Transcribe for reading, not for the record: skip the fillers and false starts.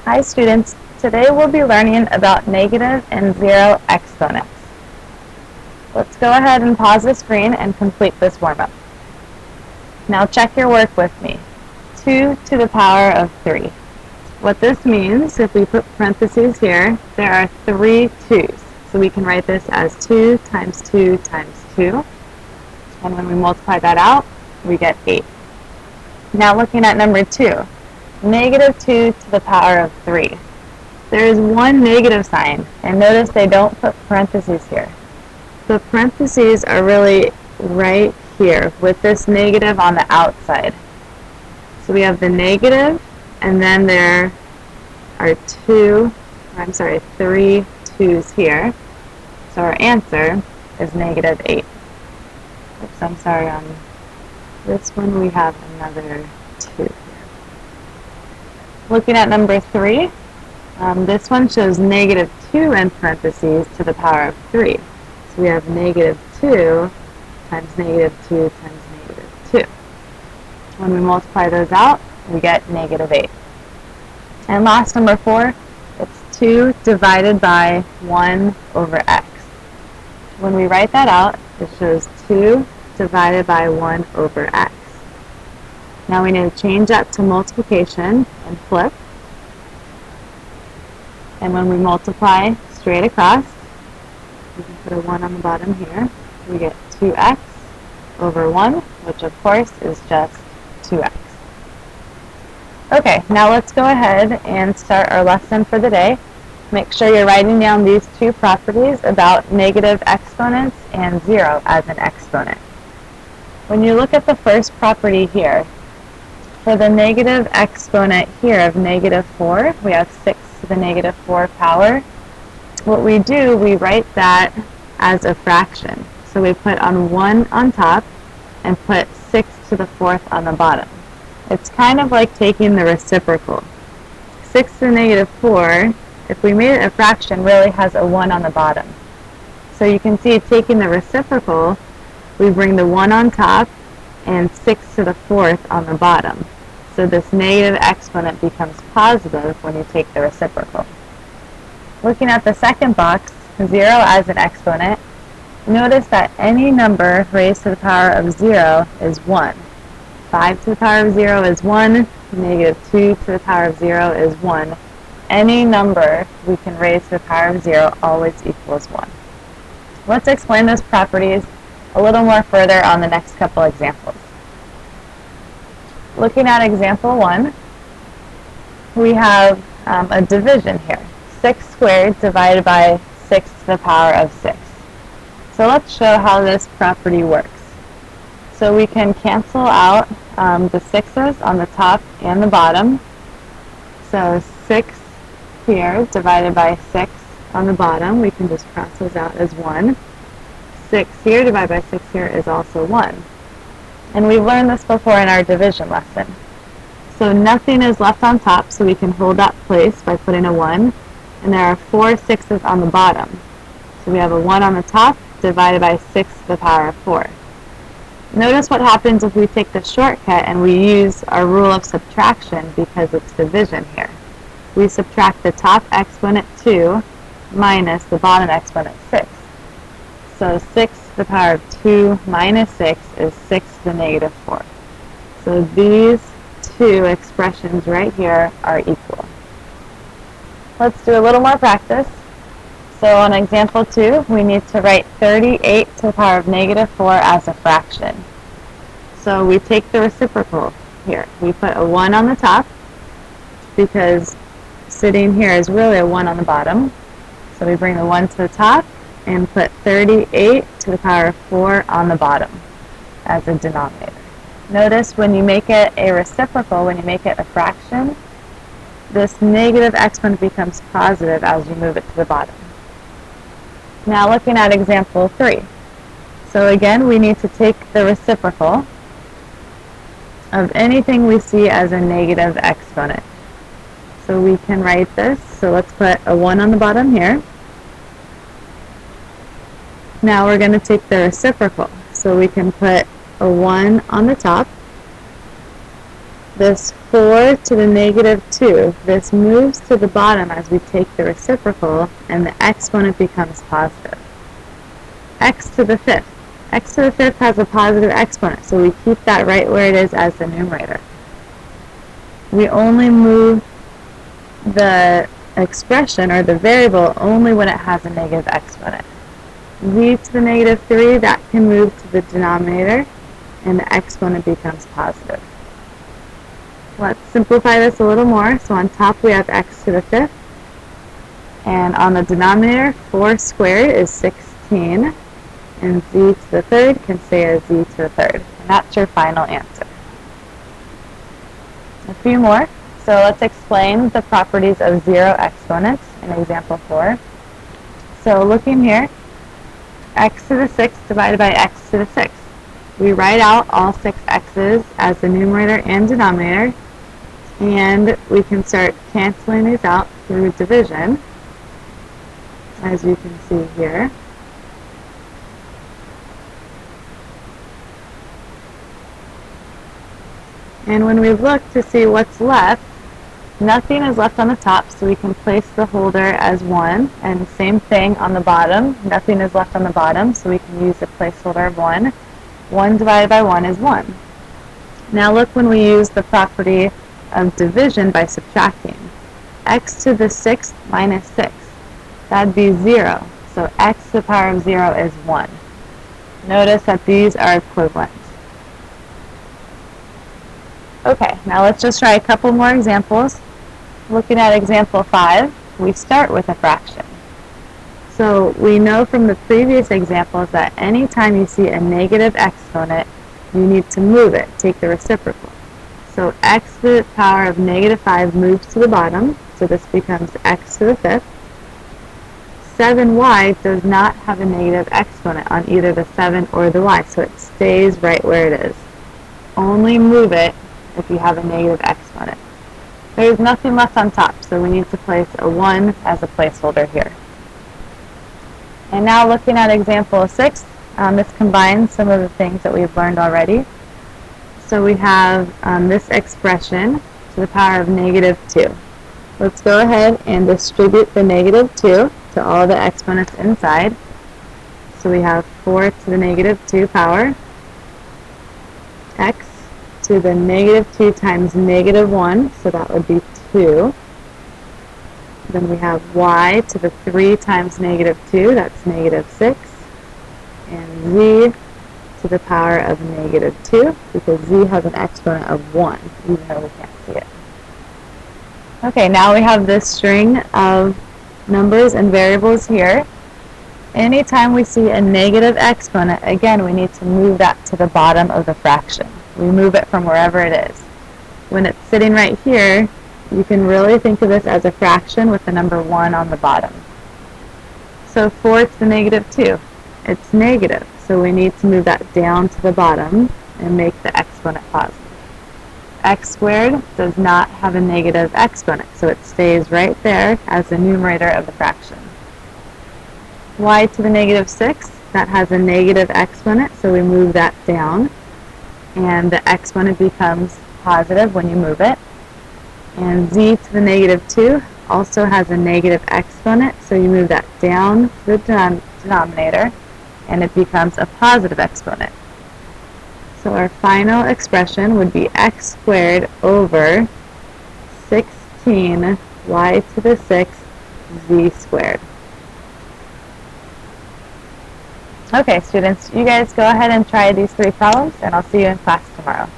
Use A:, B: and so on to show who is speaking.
A: Hi students, today we'll be learning about negative and zero exponents. Let's go ahead and pause the screen and complete this warm-up. Now check your work with me. 2 to the power of 3. What this means, if we put parentheses here, there are 3 2's. So we can write this as 2 times 2 times 2. And when we multiply that out, we get 8. Now looking at number 2. Negative 2 to the power of 3. There is one negative sign, and notice they don't put parentheses here. The parentheses are really right here with this negative on the outside. So we have the negative, and then there are 3 2's here. So our answer is negative 8. Oops, I'm sorry, on this one we have another 2. Looking at number 3, this one shows negative 2 in parentheses to the power of 3. So we have negative 2 times negative 2 times negative 2. When we multiply those out, we get negative 8. And last, number 4, it's 2 divided by 1 over x. When we write that out, it shows 2 divided by 1 over x. Now we need to change that to multiplication and flip. And when we multiply straight across, we can put a 1 on the bottom here. We get 2x over 1, which of course is just 2x. Okay, now let's go ahead and start our lesson for the day. Make sure you're writing down these two properties about negative exponents and zero as an exponent. When you look at the first property here, for the negative exponent here of negative 4, we have 6 to the negative 4 power. What we do, we write that as a fraction. So we put on 1 on top and put 6 to the 4th on the bottom. It's kind of like taking the reciprocal. 6 to the negative 4, if we made it a fraction, really has a 1 on the bottom. So you can see taking the reciprocal, we bring the 1 on top and 6 to the 4th on the bottom. So this negative exponent becomes positive when you take the reciprocal. Looking at the second box, 0 as an exponent, notice that any number raised to the power of 0 is 1. 5 to the power of 0 is 1. Negative 2 to the power of 0 is 1. Any number we can raise to the power of 0 always equals 1. Let's explain those properties a little more further on the next couple examples. Looking at example 1, we have a division here. 6 squared divided by 6 to the power of 6. So let's show how this property works. So we can cancel out the 6's on the top and the bottom. So 6 here divided by 6 on the bottom, we can just cross those out as 1. 6 here divided by 6 here is also 1. And we've learned this before in our division lesson. So nothing is left on top, so we can hold that place by putting a 1. And there are 4 6's on the bottom. So we have a 1 on the top divided by 6 to the power of 4. Notice what happens if we take the shortcut and we use our rule of subtraction because it's division here. We subtract the top exponent 2 minus the bottom exponent 6. So 6 to the power of 2 minus 6 is 6 to the negative 4. So these two expressions right here are equal. Let's do a little more practice. So on example 2, we need to write 38 to the power of negative 4 as a fraction. So we take the reciprocal here. We put a 1 on the top because sitting here is really a 1 on the bottom. So we bring the 1 to the top and put 38 to the power of 4 on the bottom as a denominator. Notice when you make it a reciprocal, when you make it a fraction, this negative exponent becomes positive as you move it to the bottom. Now looking at example 3. So again, we need to take the reciprocal of anything we see as a negative exponent. So we can write this. So let's put a 1 on the bottom here. Now we're going to take the reciprocal. So we can put a 1 on the top this 4 to the negative 2, this moves to the bottom as we take the reciprocal, and the exponent becomes positive. X to the 5th. X to the 5th has a positive exponent, so we keep that right where it is as the numerator. We only move the expression, or the variable, only when it has a negative exponent. Z to the negative 3, that can move to the denominator, and the exponent becomes positive. Let's simplify this a little more. So on top we have x to the 5th, and on the denominator, 4 squared is 16, and z to the 3rd can stay as z to the 3rd. And that's your final answer. A few more. So let's explain the properties of zero exponents in example 4. So looking here, x to the 6th divided by x to the 6th. We write out all 6 x's as the numerator and denominator, and we can start canceling these out through division, as you can see here. And when we look to see what's left, nothing is left on the top, so we can place the holder as 1, and same thing on the bottom. Nothing is left on the bottom, so we can use the placeholder of 1. 1 divided by 1 is 1. Now look when we use the property of division by subtracting. X to the 6th minus 6. That'd be 0. So x to the power of 0 is 1. Notice that these are equivalent. Okay, now let's just try a couple more examples. Looking at example 5, we start with a fraction. So we know from the previous examples that anytime you see a negative exponent, you need to move it, take the reciprocal. So x to the power of negative 5 moves to the bottom, so this becomes x to the 5th. 7y does not have a negative exponent on either the 7 or the y, so it stays right where it is. Only move it if you have a negative exponent. There's nothing left on top, so we need to place a 1 as a placeholder here. And now looking at example 6, this combines some of the things that we've learned already. So we have this expression to the power of negative 2. Let's go ahead and distribute the negative 2 to all the exponents inside. So we have 4 to the negative 2 power, x to the negative 2 times negative 1, so that would be 2. Then we have y to the 3 times negative 2, that's negative 6. And z to the power of negative 2, because z has an exponent of 1, even though we can't see it. Okay, now we have this string of numbers and variables here. Anytime we see a negative exponent, again, we need to move that to the bottom of the fraction. We move it from wherever it is. When it's sitting right here, you can really think of this as a fraction with the number 1 on the bottom. So 4 to the negative 2, it's negative, so we need to move that down to the bottom and make the exponent positive. X squared does not have a negative exponent, so it stays right there as the numerator of the fraction. Y to the negative 6, that has a negative exponent, so we move that down, and the exponent becomes positive when you move it. And z to the negative 2 also has a negative exponent, so you move that down to the denominator, and it becomes a positive exponent. So our final expression would be x squared over 16 y to the 6th z squared. Okay, students, you guys go ahead and try these 3 problems, and I'll see you in class tomorrow.